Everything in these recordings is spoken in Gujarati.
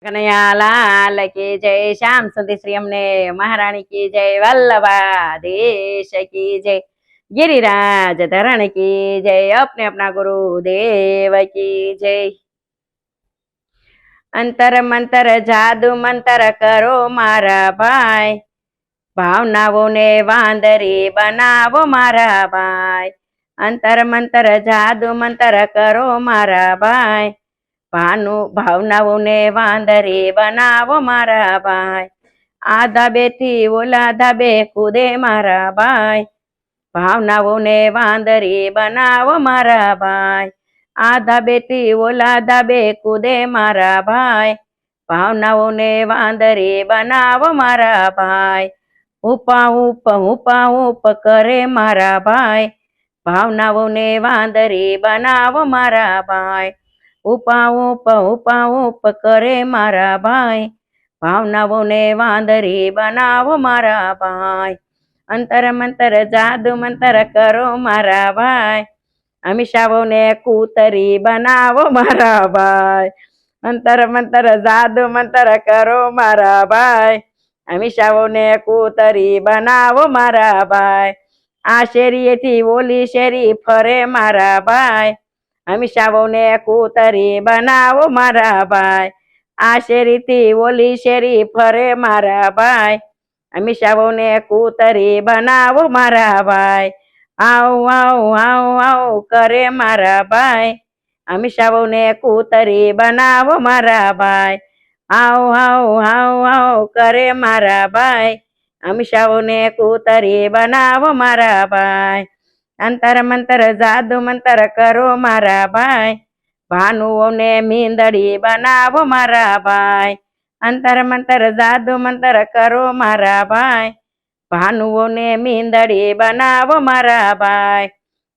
कन्हैया लाल की जय, श्याम सुंदर श्री अमने महारानी की जय, वल्लभाधीश की जय, गिरिराज धरण की जय, अपने अपना गुरुदेव की जय। अंतर मंतर जादू मंतर करो मारा भाई, भावनाओने वांदरी बनावो मारा भाई। अंतर मंतर जादू मंतर करो मारा भाई, भावनाओने वांदरी बनावो मारा भाई। आ धाबेથી ઓલા ધાબે કૂદે મારા ભાઈ, ભાવનાઓને વાંદરી બનાવો મારા ભાઈ। આ ધાબેથી ઓલા ધાબે કૂદે મારા ભાઈ, ભાવનાઓને વાંદરી બનાવો મારા ભાઈ। ઉપા ઉપ કરે મારા ભાઈ, ભાવનાઓને વાંદરી બનાવો મારા ભાઈ। ઉપા ઉપ કરે મારા ભાઈ, ભાવનાઓને વાંદરી બનાવો મારા ભાઈ। અંતર મંતર જાદુ મંતર કરો મારા ભાઈ, હંમેશાઓને કૂતરી બનાવો મારા ભાઈ। અંતર મંતર જાદુ મંતર કરો મારા ભાઈ, હંમેશાઓને કૂતરી બનાવો મારા ભાઈ। આ શેરીએથી ઓલી શેરી ફરે મારા ભાઈ, હંમેશાઓને કૂતરી બનાવો મારા ભાઈ। આ શેરીથી ઓલી શેરી ફરે મારા ભાઈ, હંમેશાઓને કૂતરી બનાવો મારા ભાઈ। આવ આવ આવ આવ કરે મારા ભાઈ, હંમેશાઓને કૂતરી બનાવો મારા ભાઈ। આવ આવ આવ આવ કરે મારા ભાઈ, હંમેશાઓને કૂતરી બનાવો મારા ભાઈ। અંતર મંતર જાદુ મંતર કરો મારા ભાઈ, ભાનુઓને મીંદડી બનાવો મારા ભાઈ। અંતર મંતર જાદુ મંતર કરો મારા ભાઈ, ભાનુઓને મીંદડી બનાવો મારા ભાઈ।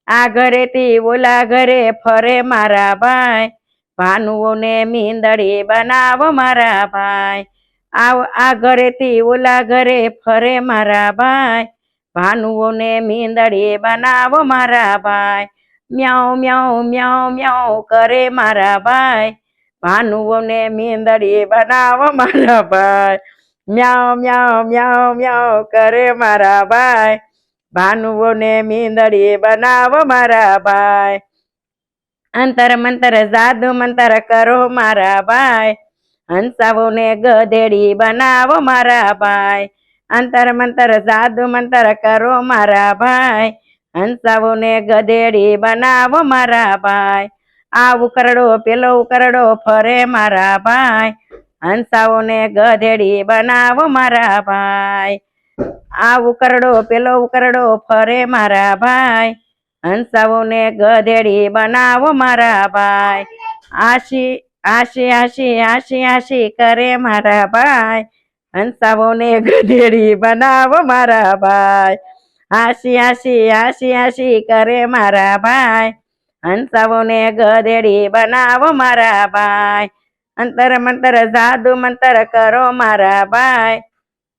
આ ઘરેથી ઓલા ઘરે ફરે મારા ભાઈ, ભાનુઓને મીંદડી બનાવો મારા ભાઈ। આ ઘરેથી ઓલા ઘરે ફરે મારા ભાઈ, ભાનુઓને મીંદડી બનાવો મારા ભાઈ। મ્યાઉ મ્યાઉ મ્યાઉ મ્યાઉ કરે મારા ભાઈ, ભાનુઓને મીંદડી બનાવો મારા ભાઈ। મ્યાઉ મ્યાઉ મ્યાઉ મ્યાઉ કરે મારા ભાઈ, ભાનુઓને મીંદડી બનાવો મારા ભાઈ। અંતર મંતર જાદુ મંતર કરો મારા ભાઈ, હંસાઓને ગધેડી બનાવો મારા ભાઈ। અંતર મંતર જાદુ મંતર કરો મારા ભાઈ, હંસાઓને ગધેડી બનાવો મારા ભાઈ। આ ઉકરડો પેલો ઉકરડો ફરે મારા ભાઈ, હંસાઓને ગધેડી બનાવો મારા ભાઈ। આ ઉકરડો પેલો ઉકરડો ફરે મારા ભાઈ, હંસાઓને ગધેડી બનાવો મારા ભાઈ। આશી આશી આશી આશી આશી કરે મારા ભાઈ, હંસાઓને ગધેડી બનાવો મારા ભાઈ। આશી આશી આશી આશી કરે મારા ભાઈ, હંસાઓને ગધેડી બનાવો મારા ભાઈ। અંતર મંતર જાદુ મંતર કરો મારા ભાઈ,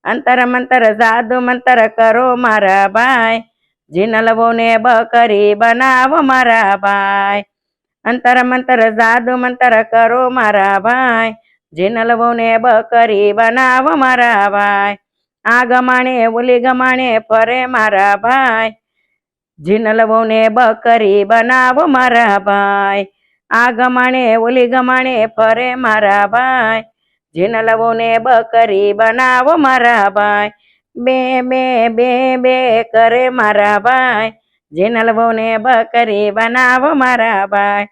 અંતર મંતર જાદુ મંતર કરો મારા ભાઈ, જીનલવોને બકરી બનાવો મારા ભાઈ। અંતર મંતર જાદુ મંતર કરો મારા ભાઈ, જીનલવોને બકરી બનાવો મારા ભાઈ। આ ગમાણે ઓલી ગમાણે ફરે મારા ભાઈ, જીનલવોને બકરી બનાવો મારા ભાઈ। આ ગમાણે ઓલી ગમાણે ફરે મારા ભાઈ, જીનલવોને બકરી બનાવો મારા ભાઈ। બે બે બે બે કરે મારા ભાઈ, જીનલવોને બકરી બનાવો મારા ભાઈ।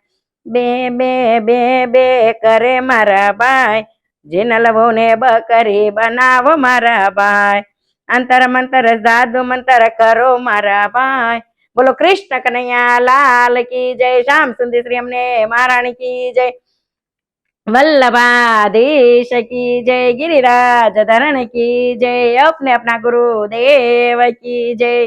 બે બે બે બે કરે મારા ભાઈ, જીનલવોને બકરી બનાવો મારા ભાઈ। અંતર મંતર જાદુ મંતર કરો મારા ભાઈ। બોલો કૃષ્ણ કનૈયા લાલ की जय, श्याम सुंदर श्री अमने महारानी की जय, वल्लभाधीश की जय, गिरिराज धरण की जय, अपने अपना गुरुदेव की जय।